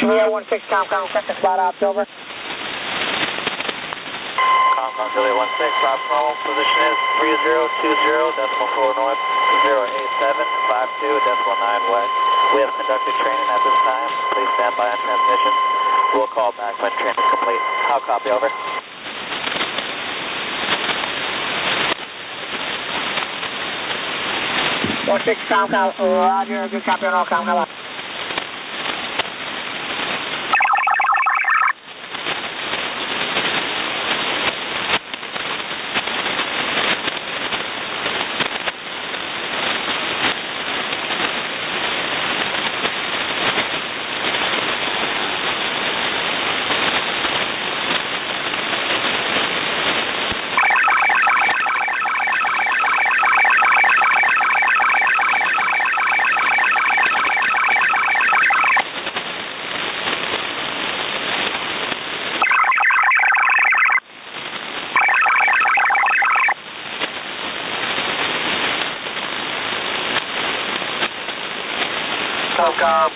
316 Comm, second Flight Ops, over. Comm, Juliet 16, Ops normal, position is 3020.4 north, 08752.9 west. We have conducted training at this time. Please stand by on transmission. We'll call back when training is complete. How copy, over? Six Comm, Roger, good copy on all Comm, come on.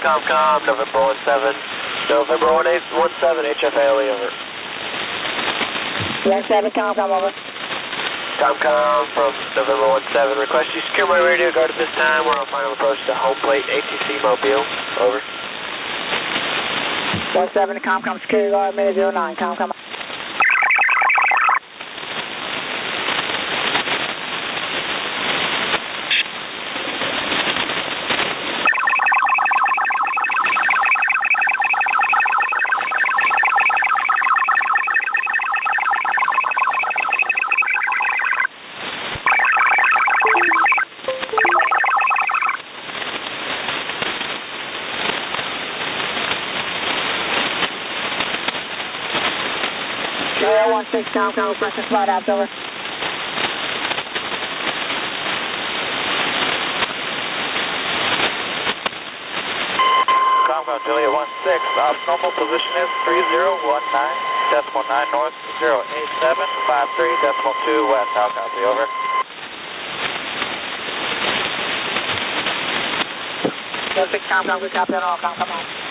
Comm, November 17, November 1817, HF-AOE, over. 17 Comm, over. Comm, from November 17, request you secure my radio guard at this time. We're on final approach to home plate, ATC Mobile, over. 17 Comm, security guard, minute 09, Comm. Juliet 16 Comm, second Flight Ops, over. Comm, Juliet 16, ops normal, position is 3019.9 north, 08753.2 west. How copy, over? 16 Comm, good copy on all Comm, come on.